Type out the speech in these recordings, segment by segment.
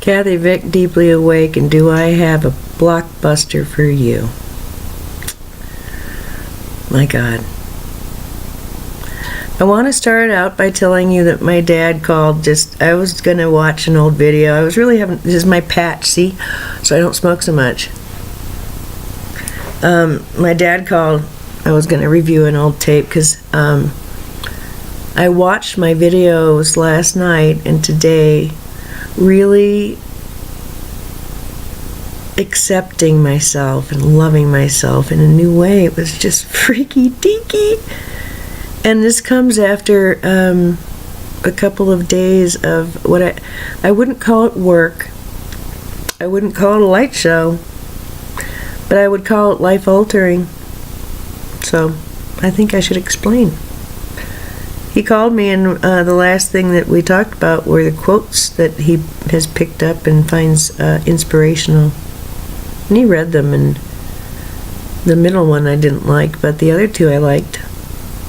Kathy Vick, deeply awake, and do I have a blockbuster for you? My God. I want to start out by telling you that my dad called I was going to watch an old video. I was really having, this is my patch, see? So I don't smoke so much. My dad called. I was going to review an old tape because I watched my videos last night and today, really accepting myself and loving myself in a new way. It was just freaky deaky. And this comes after a couple of days of what I wouldn't call it work. I wouldn't call it a light show. But I would call it life-altering. So I think I should explain. He called me, and the last thing that we talked about were the quotes that he has picked up and finds inspirational. And he read them, and the middle one I didn't like, but the other two I liked.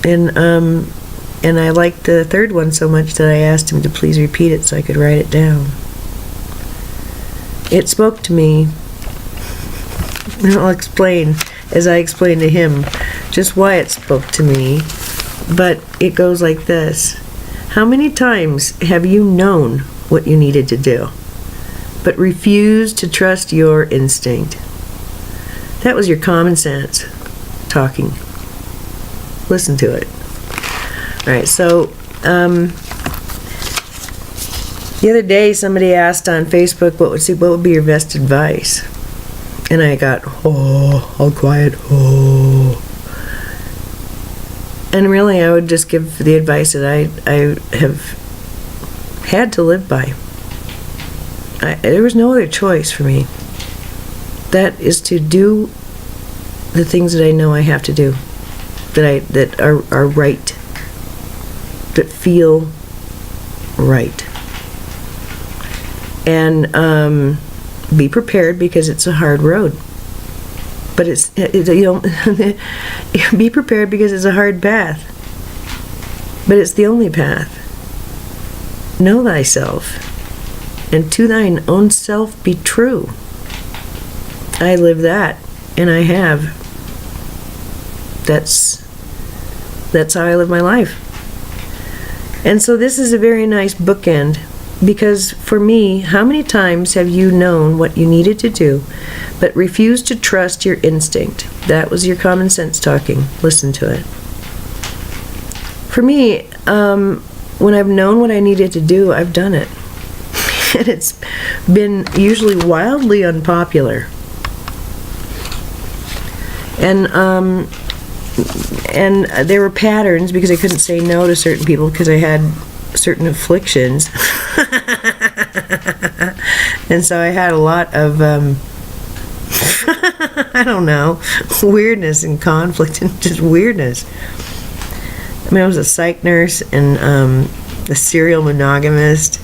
And I liked the third one so much that I asked him to please repeat it so I could write it down. It spoke to me. And I'll explain, as I explained to him, just why it spoke to me. But it goes like this. How many times have you known what you needed to do, but refused to trust your instinct? That was your common sense talking. Listen to it. All right, so the other day somebody asked on Facebook what would be your best advice, and I got all quiet. And really, I would just give the advice that I have had to live by. There was no other choice for me. That is to do the things that I know I have to do. That are right, that feel right, and be prepared because it's a hard road. But be prepared because it's a hard path. But it's the only path. Know thyself, and to thine own self be true. I live that, and I have. That's how I live my life. And so this is a very nice bookend, because for me, how many times have you known what you needed to do, but refused to trust your instinct? That was your common sense talking. Listen to it. For me, when I've known what I needed to do, I've done it. And it's been usually wildly unpopular. And there were patterns because I couldn't say no to certain people because I had certain afflictions. And so I had a lot of, I don't know, weirdness and conflict and just weirdness. I mean, I was a psych nurse and a serial monogamist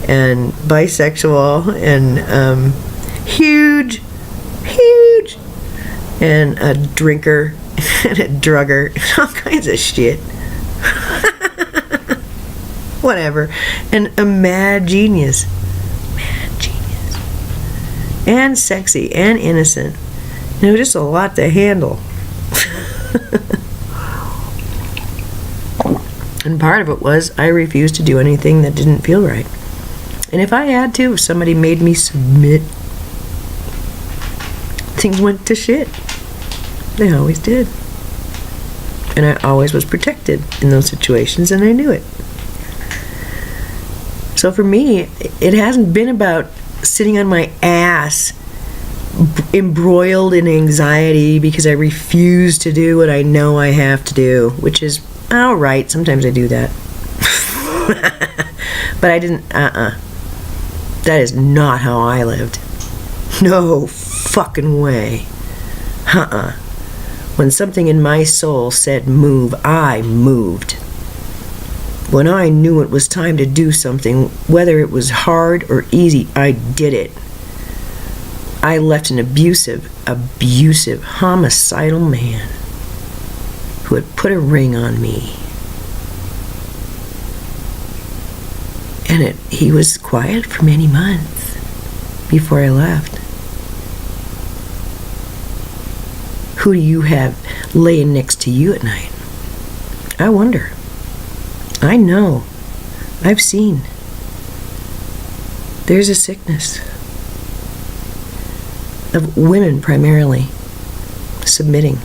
and bisexual and huge, and a drinker and a drugger, all kinds of shit. Whatever. And a mad genius. And sexy and innocent. It was just a lot to handle. And part of it was I refused to do anything that didn't feel right. And if I had to, if somebody made me submit, things went to shit. They always did. And I always was protected in those situations, and I knew it. So for me, it hasn't been about sitting on my ass, embroiled in anxiety because I refuse to do what I know I have to do, which is all right. Sometimes I do that. But I didn't, That is not how I lived. No fucking way. When something in my soul said move, I moved. When I knew it was time to do something, whether it was hard or easy, I did it. I left an abusive, homicidal man who had put a ring on me. And he was quiet for many months. before I left. Who do you have laying next to you at night? I wonder. I know. I've seen. There's a sickness of women primarily submitting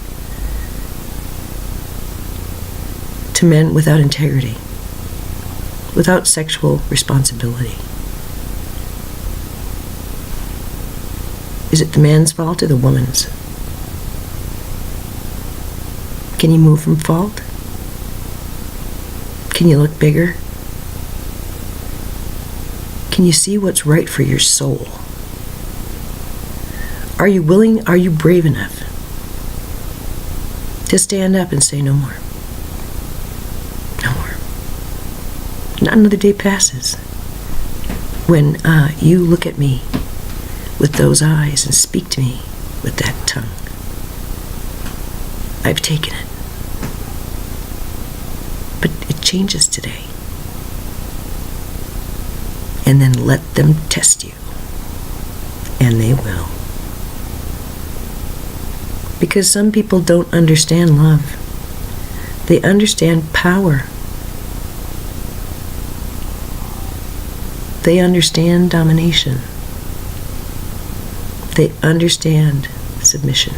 to men without integrity, without sexual responsibility. Is it the man's fault or the woman's? Can you move from fault? Can you look bigger? Can you see what's right for your soul? Are you willing, are you brave enough to stand up and say no more? No more. Not another day passes when you look at me with those eyes and speak to me with that tongue. I've taken it. But it changes today. And then let them test you. And they will. Because some people don't understand love. They understand power. They understand domination. They understand submission.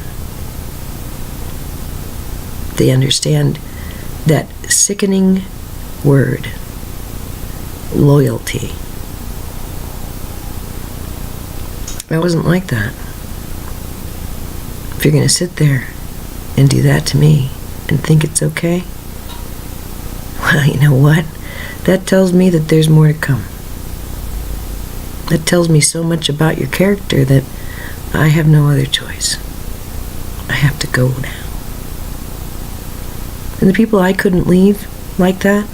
They understand that sickening word, loyalty. I wasn't like that. If you're going to sit there and do that to me and think it's okay, well, you know what? That tells me that there's more to come. That tells me so much about your character that I have no other choice. I have to go now. And the people I couldn't leave like that,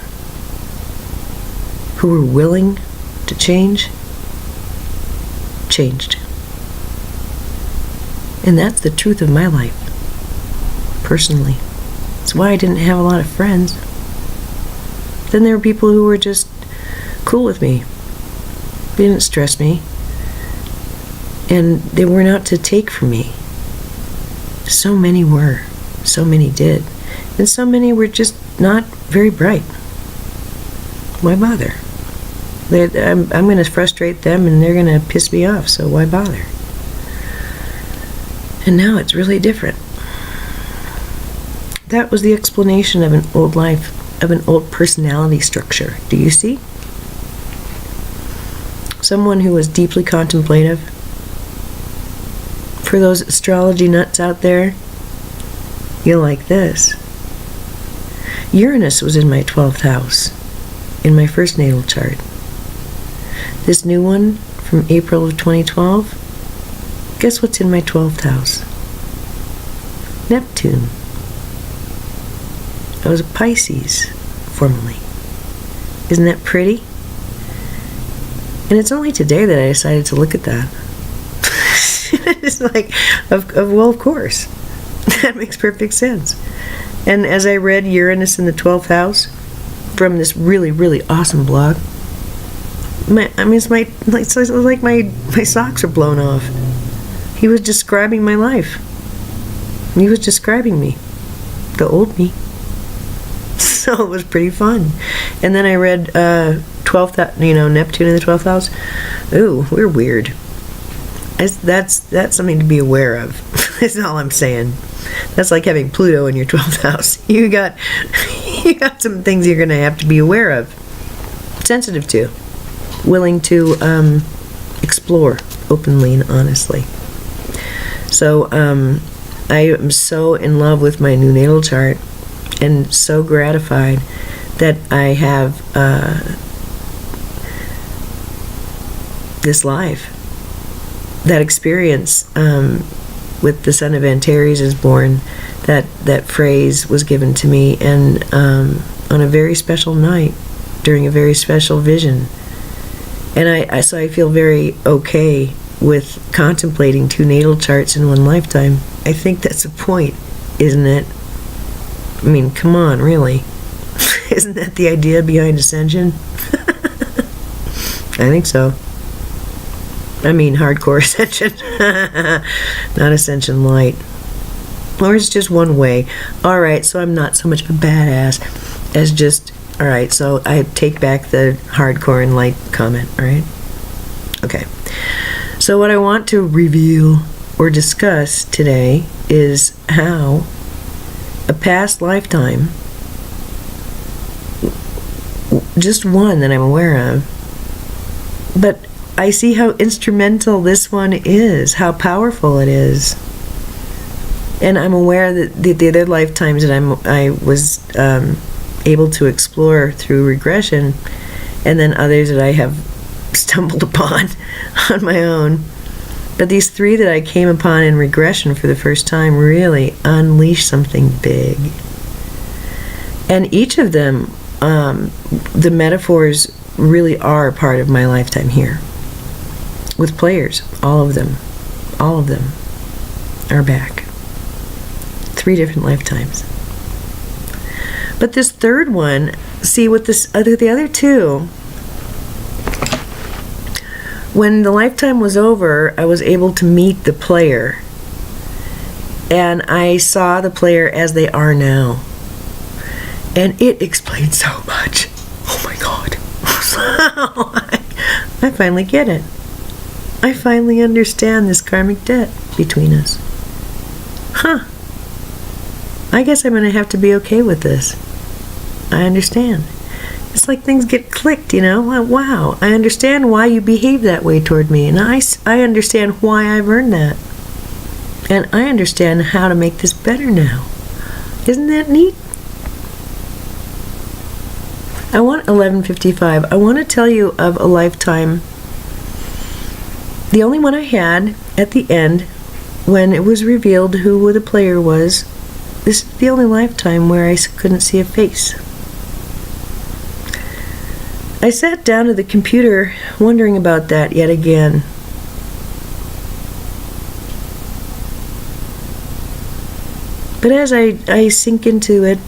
who were willing to change, changed. And that's the truth of my life, personally. It's why I didn't have a lot of friends. Then there were people who were just cool with me. They didn't stress me. And they weren't out to take from me. So many were. So many did. And so many were just not very bright. Why bother? I'm going to frustrate them and they're going to piss me off, so why bother? And now it's really different. That was the explanation of an old life, of an old personality structure. Do you see? Someone who was deeply contemplative. For those astrology nuts out there, you'll like this. Uranus was in my 12th house, in my first natal chart. This new one from April of 2012, guess what's in my 12th house? Neptune. I was a Pisces, formerly. Isn't that pretty? And it's only today that I decided to look at that. It's like, well, of course. That makes perfect sense. And as I read Uranus in the 12th house from this really, really awesome blog, it's like my socks are blown off. He was describing my life. He was describing me, the old me. So it was pretty fun. And then I read 12th, Neptune in the 12th house. Ooh, we're weird. That's something to be aware of. That's all I'm saying. That's like having Pluto in your 12th house. You got some things you're going to have to be aware of, sensitive to, willing to explore openly and honestly. So I am so in love with my new natal chart and so gratified that I have this life. That experience with the son of Antares is born, that phrase was given to me, and on a very special night, during a very special vision. And so I feel very okay with contemplating two natal charts in one lifetime. I think that's the point, isn't it? I mean, come on, really. Isn't that the idea behind Ascension? I think so. I mean hardcore Ascension. Not Ascension Light. Or it's just one way. Alright, so I'm not so much of a badass as just... Alright, so I take back the hardcore and light comment, alright? Okay. So what I want to reveal or discuss today is how a past lifetime, just one that I'm aware of, but I see how instrumental this one is, how powerful it is. And I'm aware that the other lifetimes that I was able to explore through regression, and then others that I have stumbled upon on my own. But these three that I came upon in regression for the first time really unleashed something big. And each of them, the metaphors really are part of my lifetime here. With players, all of them are back. 3 different lifetimes. But this third one, see with the other two, when the lifetime was over, I was able to meet the player. And I saw the player as they are now. And it explains so much. Oh my God. I finally get it. I finally understand this karmic debt between us. Huh. I guess I'm going to have to be okay with this. I understand. It's like things get clicked, you know? Wow, I understand why you behave that way toward me, and I understand why I've earned that. And I understand how to make this better now. Isn't that neat? I want 1155. I want to tell you of a lifetime, the only one I had at the end, when it was revealed who the player was. This is the only lifetime where I couldn't see a face. I sat down at the computer wondering about that yet again. But as I sink into it,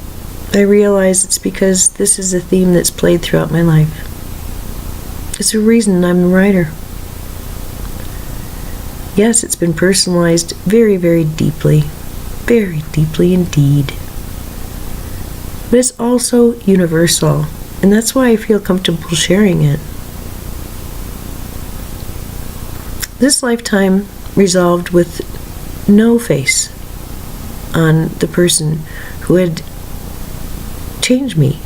I realize it's because this is a theme that's played throughout my life. It's a reason I'm a writer. Yes, it's been personalized very, very deeply indeed. But it's also universal, and that's why I feel comfortable sharing it. This lifetime resolved with no face on the person who had changed me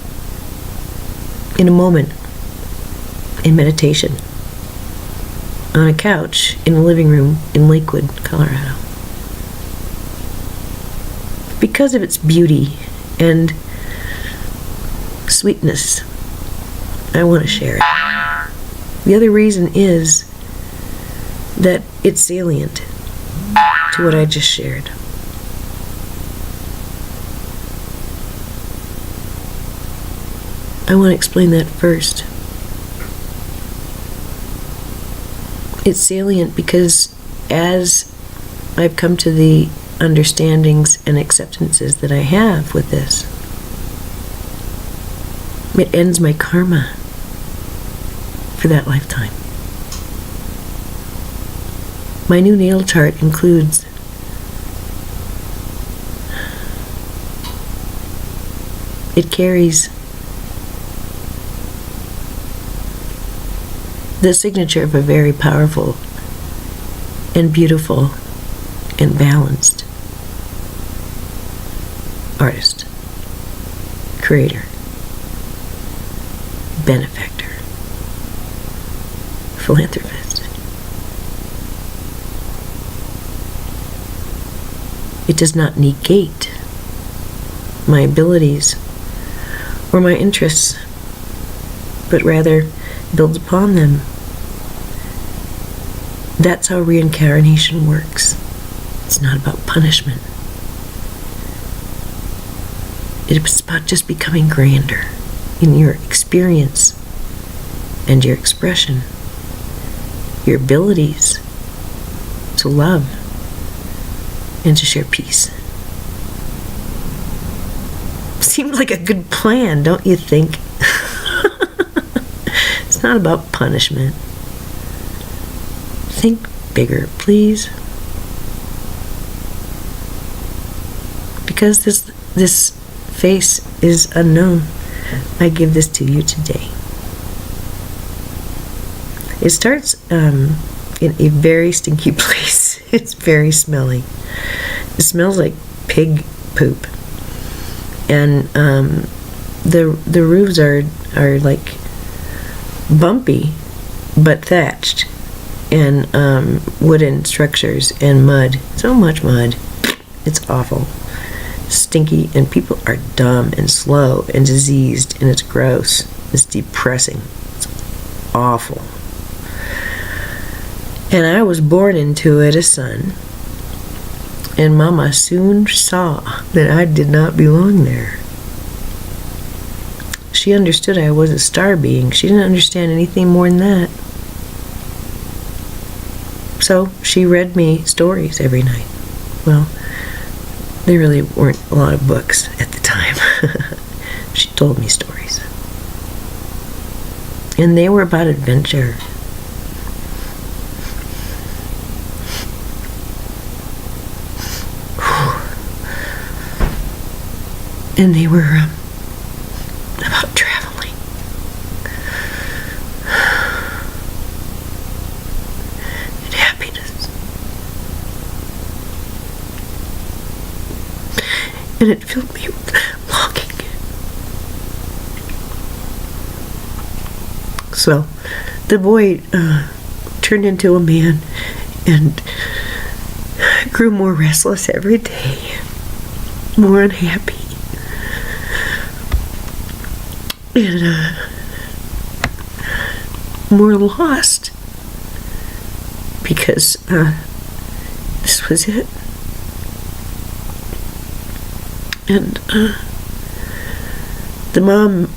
in a moment, in meditation, on a couch in a living room in Lakewood, Colorado. Because of its beauty and sweetness, I want to share it. The other reason is that it's salient to what I just shared. I want to explain that first. It's salient because as I've come to the understandings and acceptances that I have with this, it ends my karma for that lifetime. My new natal chart includes it carries the signature of a very powerful and beautiful and balanced artist, creator, benefactor, philanthropist. It does not negate my abilities or my interests, but rather builds upon them. That's how reincarnation works. It's not about punishment. It's about just becoming grander in your experience and your expression, your abilities to love and to share peace. Seems like a good plan, don't you think? It's not about punishment. think bigger, please. Because this face is unknown, I give this to you today. It starts in a very stinky place. It's very smelly. It smells like pig poop. And the roofs are like bumpy but thatched, and wooden structures and mud. So much mud. It's awful. Stinky, and people are dumb and slow and diseased, and it's gross. It's depressing. It's awful. And I was born into it a son, and Mama soon saw that I did not belong there. She understood I was a star being. She didn't understand anything more than that. So she read me stories every night. Well, there really weren't a lot of books at the time. She told me stories. And they were about adventure. And they were about traveling. And happiness. And it filled me with longing. So, the boy turned into a man and grew more restless every day, more unhappy. And more lost, because this was it. And the mom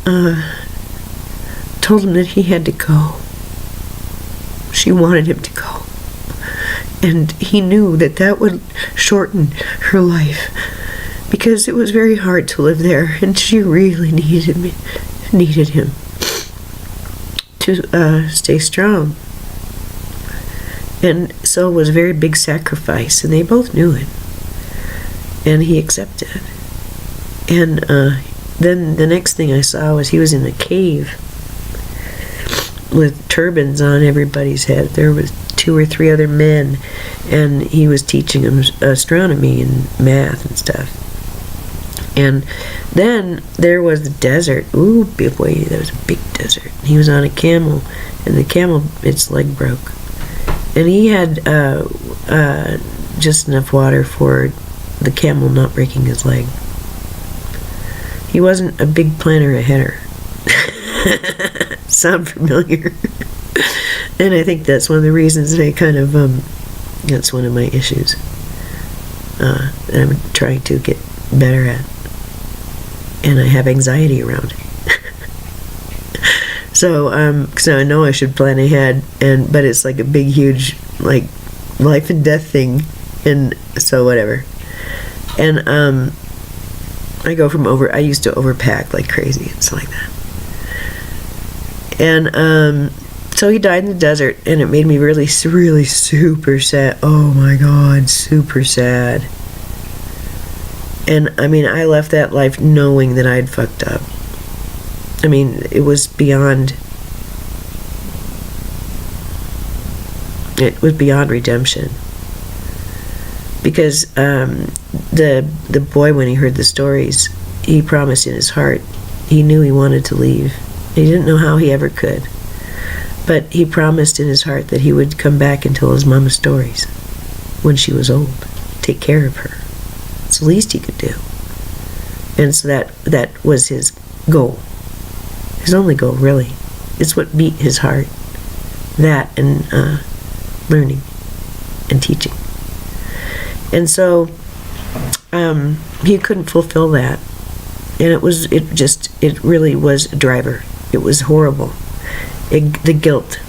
told him that he had to go. She wanted him to go, and he knew that that would shorten her life, because it was very hard to live there, and she really needed him to stay strong. And so it was a very big sacrifice, and they both knew it. And he accepted. And then the next thing I saw was he was in a cave with turbans on everybody's head. There was 2 or 3 other men, and he was teaching them astronomy and math and stuff. And then there was the desert. Ooh, big boy, there was a big desert. He was on a camel, and the camel, its leg broke. And he had just enough water for the camel not breaking his leg. He wasn't a big planner aheader. Sound familiar? And I think that's one of the reasons that I kind of, that's one of my issues that I'm trying to get better at. And I have anxiety around it. So I know I should plan ahead, but it's like a big, huge, like, life and death thing, and so whatever. And I used to overpack like crazy and stuff like that. And so he died in the desert, and it made me really, really super sad. Oh my God, super sad. And I mean, I left that life knowing that I'd fucked up. I mean, it was beyond redemption. Because the boy, when he heard the stories, he promised in his heart, he knew he wanted to leave. He didn't know how he ever could. But he promised in his heart that he would come back and tell his mama stories when she was old, take care of her. It's the least he could do. And so that was his goal. His only goal, really. It's what beat his heart. That and learning and teaching. And so he couldn't fulfill that. And it really was a driver. It was horrible. The guilt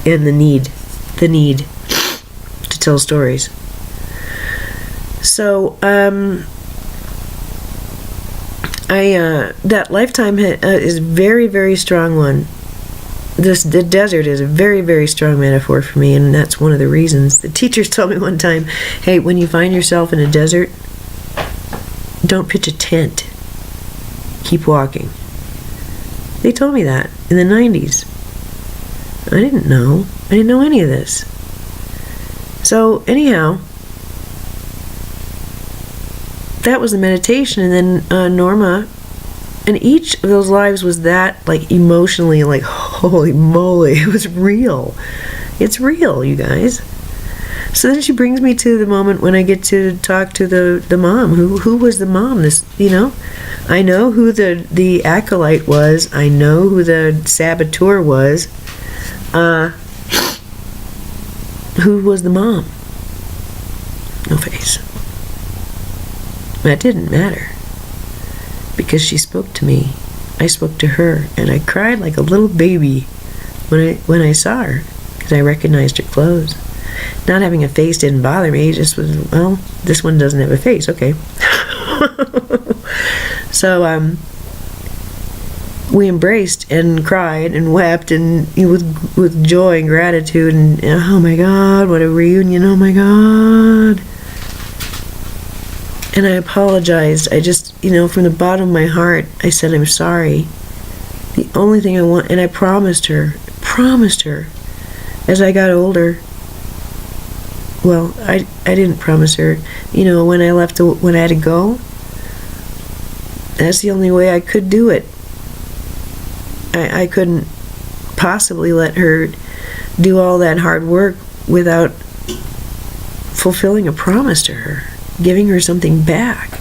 and the need to tell stories. So that lifetime is a very, very strong one. the desert is a very, very strong metaphor for me, and that's one of the reasons. The teachers told me one time, hey, when you find yourself in a desert, don't pitch a tent. Keep walking. They told me that in the 90s. I didn't know. I didn't know any of this. So, anyhow, that was the meditation, and then Norma, and each of those lives was that, like, emotionally, like, holy moly, it was real. It's real, you guys. So then she brings me to the moment when I get to talk to the mom. Who was the mom? This, you know, I know who the acolyte was. I know who the saboteur was. Who was the mom? No face. That didn't matter, because she spoke to me. I spoke to her, and I cried like a little baby when I saw her, because I recognized her clothes. Not having a face didn't bother me. It just was, well, this one doesn't have a face. Okay. So, we embraced and cried and wept and with joy and gratitude, and oh my God, what a reunion, oh my God. And I apologized. I just, from the bottom of my heart, I said, I'm sorry. The only thing I want, and I promised her, as I got older. Well, I didn't promise her, when I left, when I had to go, that's the only way I could do it. I couldn't possibly let her do all that hard work without fulfilling a promise to her, giving her something back.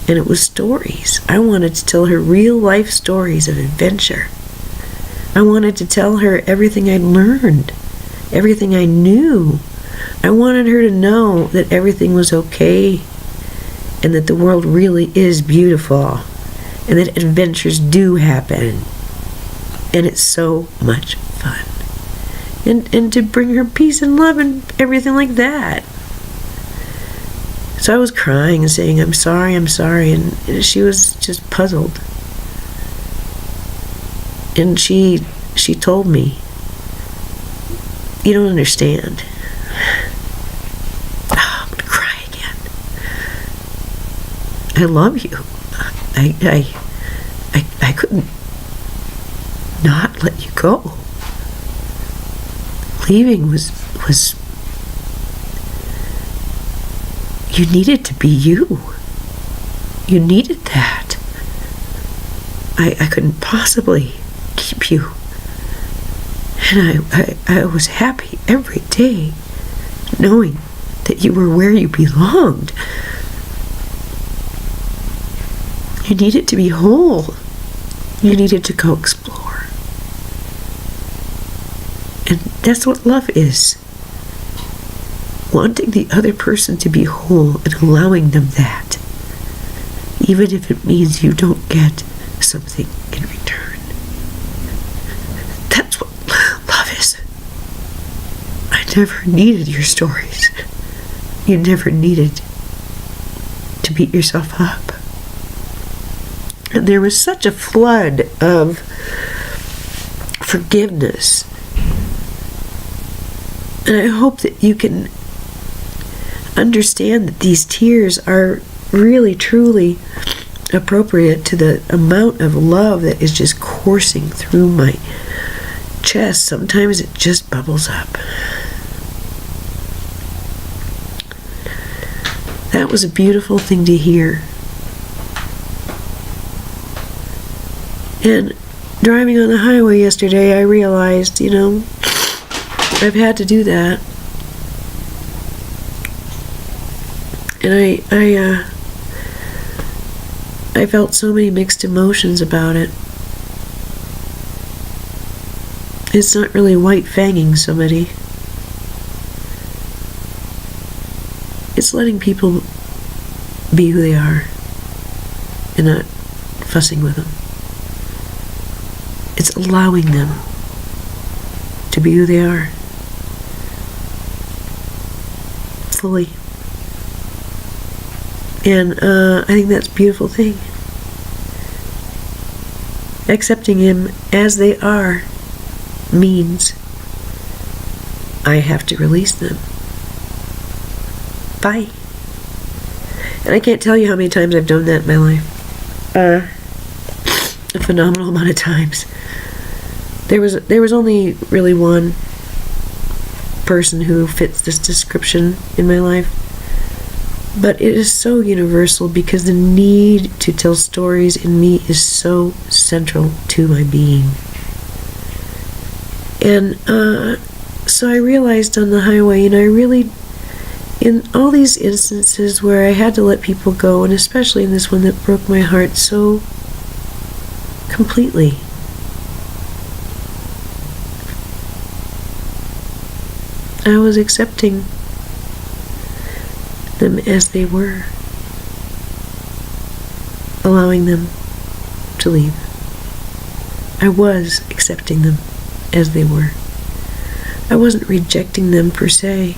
And it was stories. I wanted to tell her real life stories of adventure. I wanted to tell her everything I'd learned, everything I knew. I wanted her to know that everything was okay, and that the world really is beautiful, and that adventures do happen, and it's so much fun. And to bring her peace and love and everything like that. So I was crying and saying, I'm sorry, and she was just puzzled. And she told me, you don't understand. Oh, I'm gonna cry again. I love you. I couldn't not let you go. Leaving was you needed to be you. You needed that. I couldn't possibly keep you. And I was happy every day knowing that you were where you belonged. You needed to be whole. You needed to go explore. And that's what love is. Wanting the other person to be whole and allowing them that. Even if it means you don't get something in return. That's what love is. I never needed your stories. You never needed to beat yourself up. And there was such a flood of forgiveness. And I hope that you can understand that these tears are really, truly appropriate to the amount of love that is just coursing through my chest. Sometimes it just bubbles up. That was a beautiful thing to hear. And driving on the highway yesterday, I realized, I've had to do that. And I felt so many mixed emotions about it. It's not really white fanging somebody. It's letting people be who they are and not fussing with them. It's allowing them to be who they are fully. And I think that's a beautiful thing. Accepting them as they are means I have to release them. Bye. And I can't tell you how many times I've done that in my life. A phenomenal amount of times. There was only really one person who fits this description in my life. But it is so universal because the need to tell stories in me is so central to my being. And so I realized on the highway, and I really, in all these instances where I had to let people go, and especially in this one that broke my heart so completely, I was accepting them as they were, allowing them to leave. I was accepting them as they were. I wasn't rejecting them per se.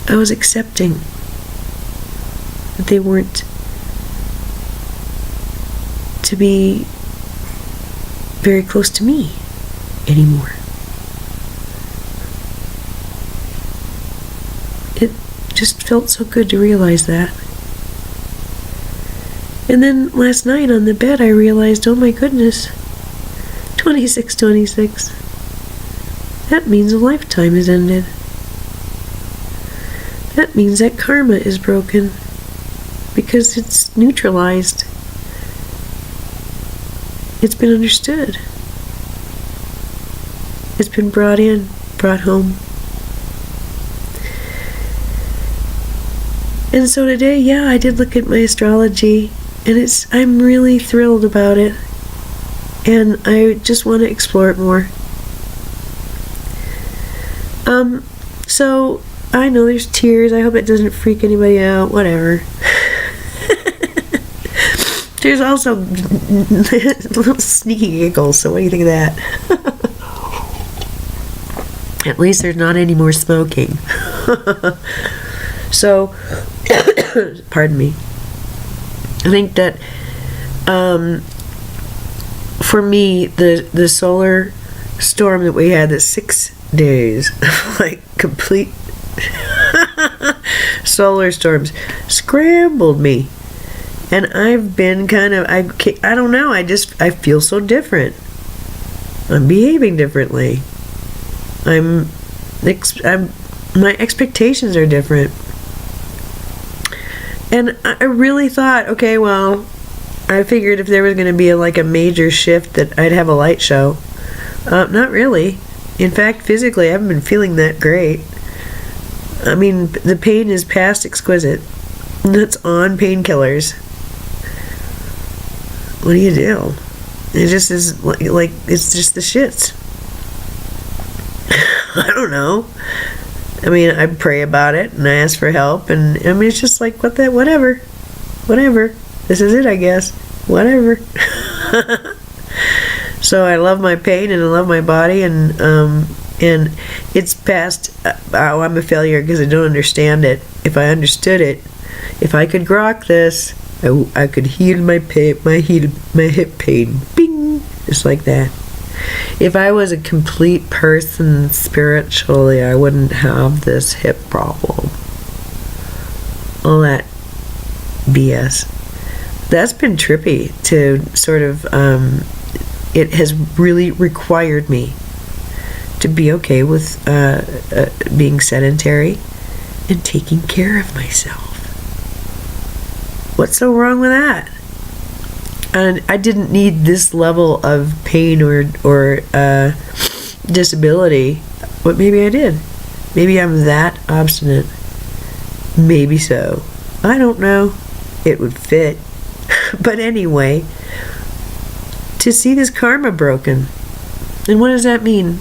I was accepting that they weren't to be very close to me anymore. It just felt so good to realize that. And then last night on the bed I realized, oh my goodness, 2626. That means a lifetime has ended. That means that karma is broken because it's neutralized. It's been understood. It's been brought in, brought home. And so today, yeah, I did look at my astrology, and I'm really thrilled about it. And I just want to explore it more. So I know there's tears. I hope it doesn't freak anybody out. Whatever. There's also little sneaky giggles. So what do you think of that? At least there's not any more smoking. So, pardon me. I think that for me, the solar storm that we had, the 6 days, like complete solar storms, scrambled me. And I've been kind of, I don't know, I feel so different. I'm behaving differently. My expectations are different. And I really thought, okay, well, I figured if there was going to be a major shift that I'd have a light show. Not really. In fact, physically, I haven't been feeling that great. I mean, the pain is past exquisite. And it's on painkillers. What do you do? It just is like it's just the shits. I don't know. I mean, I pray about it and I ask for help, and I mean, it's just like whatever. This is it, I guess. Whatever. So I love my pain and I love my body, and it's past. I'm a failure because I don't understand it. If I understood it, if I could grok this, I could heal my pain, my hip pain. Bing, just like that. If I was a complete person spiritually, I wouldn't have this hip problem. All that BS. That's been trippy to sort of, it has really required me to be okay with being sedentary and taking care of myself. What's so wrong with that? And I didn't need this level of pain or disability, but maybe I did. Maybe I'm that obstinate. Maybe so. I don't know. It would fit. But anyway, to see this karma broken, and what does that mean?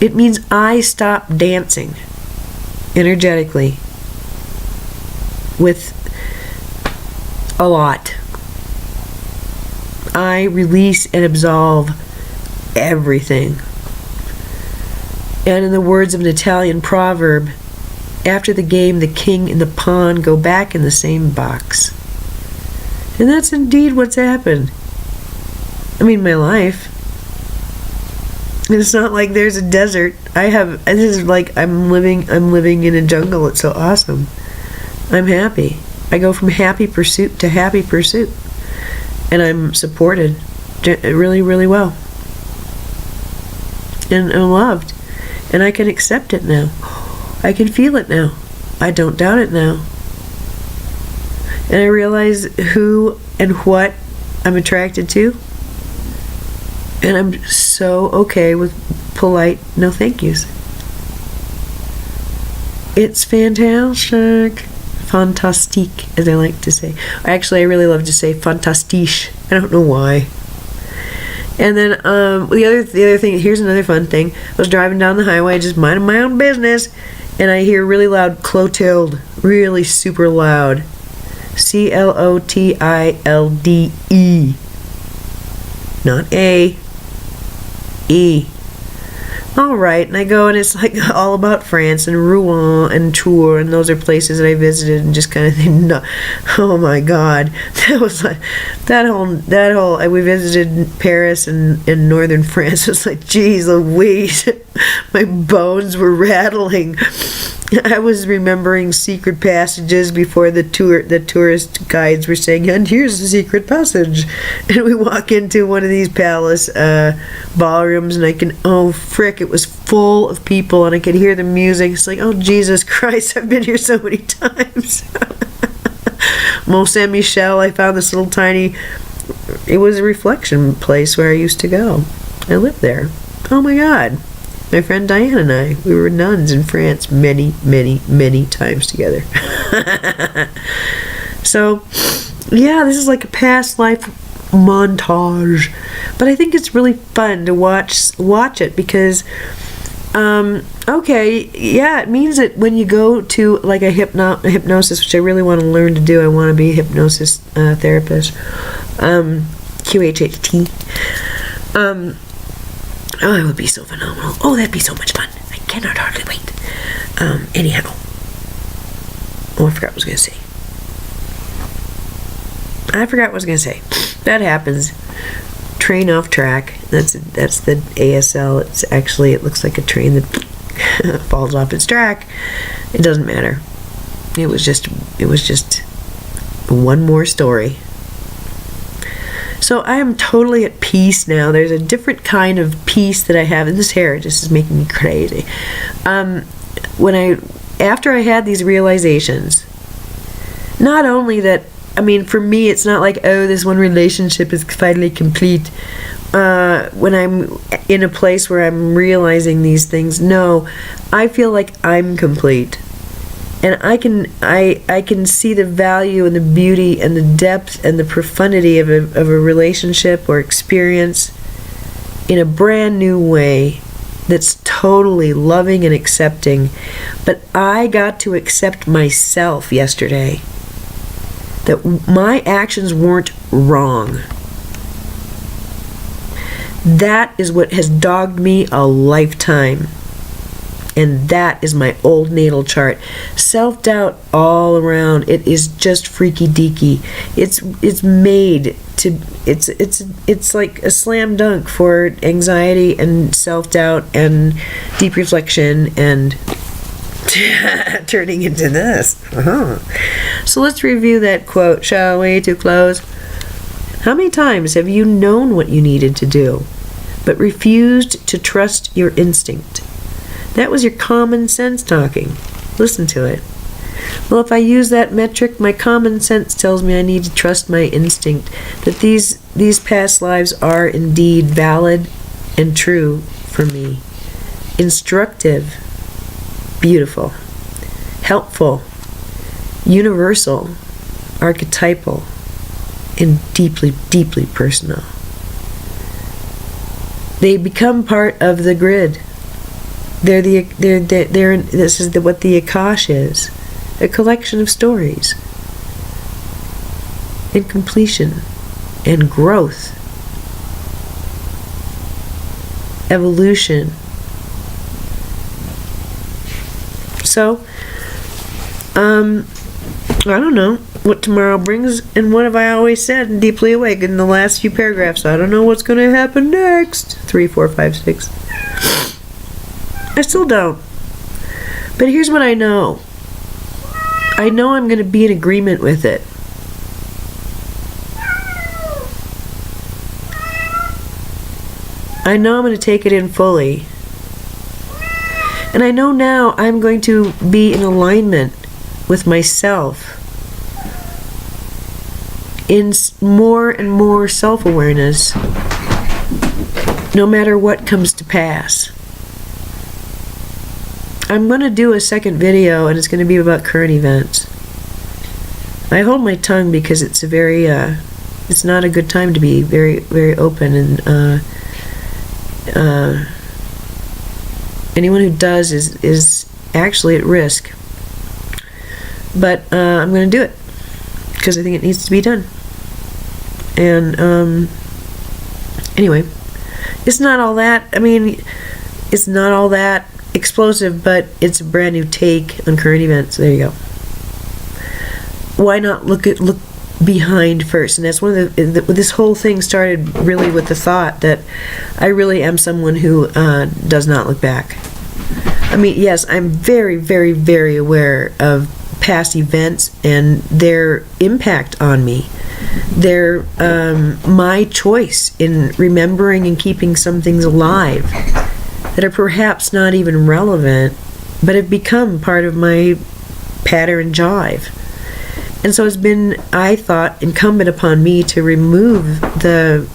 It means I stop dancing energetically with a lot. I release and absolve everything. And in the words of an Italian proverb, after the game, the king and the pawn go back in the same box. And that's indeed what's happened. I mean, my life. It's not like there's a desert. This is like I'm living in a jungle. It's so awesome. I'm happy. I go from happy pursuit to happy pursuit. And I'm supported really, really well. And I'm loved. And I can accept it now. I can feel it now. I don't doubt it now. And I realize who and what I'm attracted to. And I'm so okay with polite no thank yous. It's fantastic. Fantastique, as I like to say. Actually, I really love to say fantastiche. I don't know why. And then the other thing, here's another fun thing. I was driving down the highway, just minding my own business, and I hear really loud Clotilde, really super loud. Clotilde. Not A. E. Alright, and I go, and it's like all about France and Rouen and Tours, and those are places that I visited, and just kind of think, no, oh my god, that was like that whole we visited Paris and in northern France. It was like, geez Louise, my bones were rattling. I was remembering secret passages before the tourist guides were saying, and here's the secret passage. And we walk into one of these palace ballrooms, and oh frick, it was full of people, and I could hear the music. It's like, oh Jesus Christ, I've been here so many times. Mont Saint Michel, I found this little tiny, it was a reflection place where I used to go. I lived there. Oh my god. My friend Diane and I, we were nuns in France many, many, many times together. So, yeah, this is like a past life montage. But I think it's really fun to watch it because, okay, yeah, it means that when you go to like a hypnosis, which I really want to learn to do, I want to be a hypnosis therapist, QHHT. Oh, it would be so phenomenal. Oh, that'd be so much fun. I cannot hardly wait. Anyhow. Oh, I forgot what I was going to say. That happens. Train off track. That's the ASL. It looks like a train that falls off its track. It doesn't matter. It was just one more story. So I am totally at peace now. There's a different kind of peace that I have, and this hair just is making me crazy. After I had these realizations, not only that, I mean, for me, it's not like, oh, this one relationship is finally complete. When I'm in a place where I'm realizing these things, no, I feel like I'm complete. And I can see the value and the beauty and the depth and the profundity of a relationship or experience in a brand new way that's totally loving and accepting. But I got to accept myself yesterday, that my actions weren't wrong. That is what has dogged me a lifetime. And that is my old natal chart. Self-doubt all around. It is just freaky deaky. It's made to, it's like a slam dunk for anxiety and self-doubt and deep reflection and turning into this. So let's review that quote, shall we, to close? How many times have you known what you needed to do, but refused to trust your instinct? That was your common sense talking. Listen to it. Well, if I use that metric, my common sense tells me I need to trust my instinct, that these past lives are indeed valid and true for me. Instructive, beautiful, helpful, universal, archetypal, and deeply, deeply personal. They become part of the grid. This is what the Akash is, a collection of stories, and completion, and growth, evolution. So, I don't know. what tomorrow brings, and what have I always said and deeply awake in the last few paragraphs? I don't know what's going to happen next. 3, 4, 5, 6. I still don't. But here's what I know. I know I'm going to be in agreement with it. I know I'm going to take it in fully. And I know now I'm going to be in alignment with myself, in more and more self-awareness, no matter what comes to pass. I'm going to do a second video, and it's going to be about current events. I hold my tongue because it's a very, it's not a good time to be very, very open, and anyone who does is actually at risk. But I'm going to do it because I think it needs to be done. And anyway, it's not all that, I mean, it's not all that explosive, but it's a brand new take on current events. There you go. Why not look behind first? And that's one of this whole thing started really with the thought that I really am someone who does not look back. I mean, yes, I'm very, very, very aware of past events and their impact on me. They're my choice in remembering and keeping some things alive that are perhaps not even relevant, but have become part of my pattern jive. And so it's been, I thought, incumbent upon me to remove the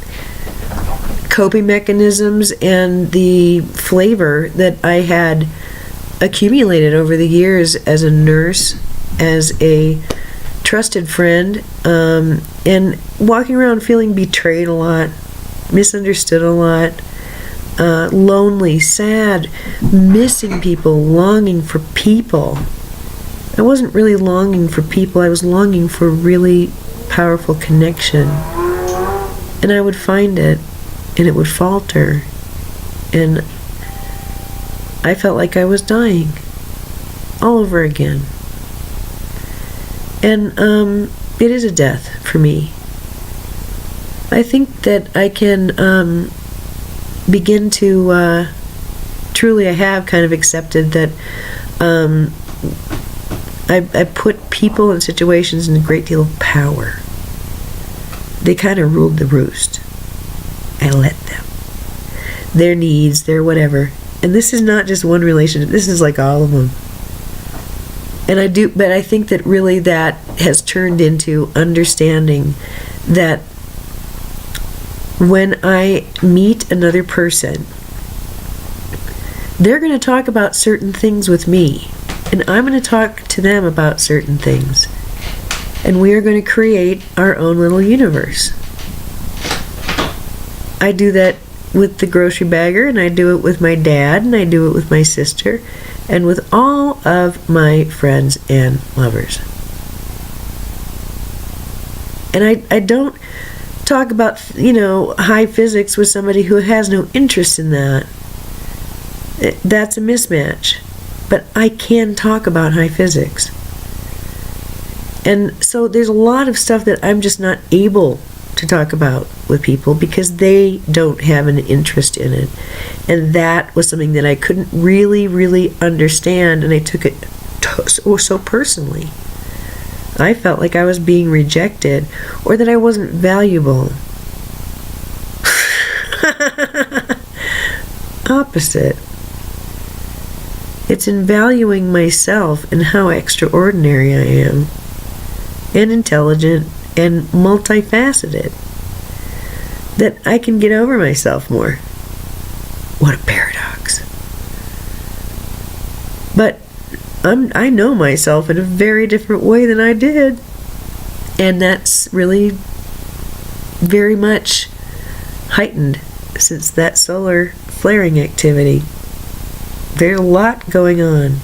coping mechanisms and the flavor that I had accumulated over the years as a nurse, as a trusted friend, and walking around feeling betrayed a lot, misunderstood a lot, lonely, sad, missing people, longing for people. I wasn't really longing for people, I was longing for really powerful connection. And I would find it, and it would falter, and I felt like I was dying all over again. And it is a death for me. I think that I can begin to truly, I have kind of accepted that I put people in situations in a great deal of power. They kind of ruled the roost. I let them. Their needs, their whatever. And this is not just one relationship, this is like all of them. And I do, but I think that really that has turned into understanding that when I meet another person, they're going to talk about certain things with me, and I'm going to talk to them about certain things. And we are going to create our own little universe. I do that with the grocery bagger, and I do it with my dad, and I do it with my sister, and with all of my friends and lovers. And I don't talk about, high physics with somebody who has no interest in that. That's a mismatch. But I can talk about high physics. And so there's a lot of stuff that I'm just not able to talk about with people because they don't have an interest in it. And that was something that I couldn't really, really understand, and I took it so personally. I felt like I was being rejected or that I wasn't valuable. Opposite. It's in valuing myself and how extraordinary I am, and intelligent and multifaceted, that I can get over myself more. What a paradox. But I know myself in a very different way than I did. And that's really very much heightened since that solar flaring activity. There's a lot going on.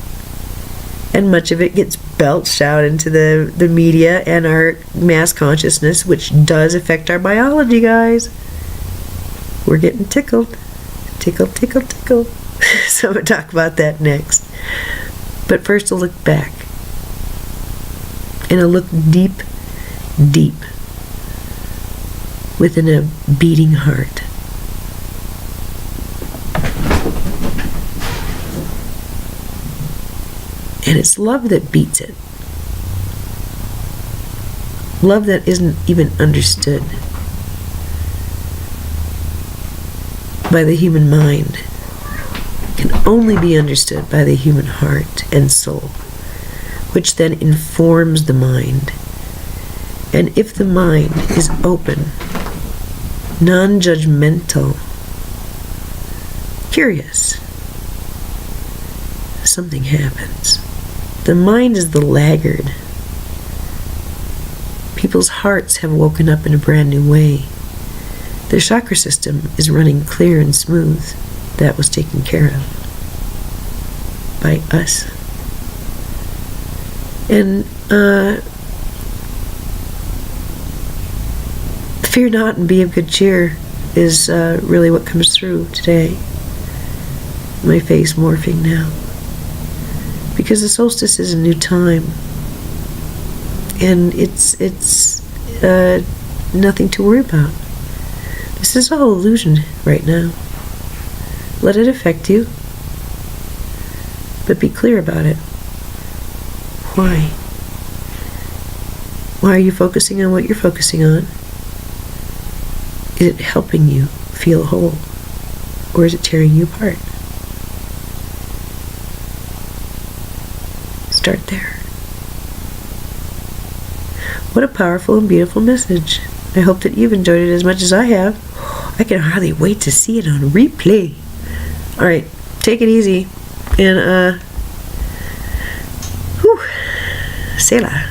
And much of it gets belched out into the media and our mass consciousness, which does affect our biology, guys. We're getting tickled. Tickle, tickle, tickle. So I'm going to talk about that next. But first I'll look back. And I'll look deep deep within a beating heart. And it's love that beats it. Love that isn't even understood by the human mind can only be understood by the human heart and soul, which then informs the mind. And if the mind is open, non-judgmental, curious, something happens. The mind is the laggard. People's hearts have woken up in a brand new way. Their chakra system is running clear and smooth. That was taken care of by us. And fear not and be of good cheer is really what comes through today. My face morphing now. Because the solstice is a new time. And it's nothing to worry about. This is all illusion right now. Let it affect you. But be clear about it. Why? Why are you focusing on what you're focusing on? Is it helping you feel whole? Or is it tearing you apart? Start there. What a powerful and beautiful message. I hope that you've enjoyed it as much as I have. I can hardly wait to see it on replay. Alright, take it easy. And, c'est là.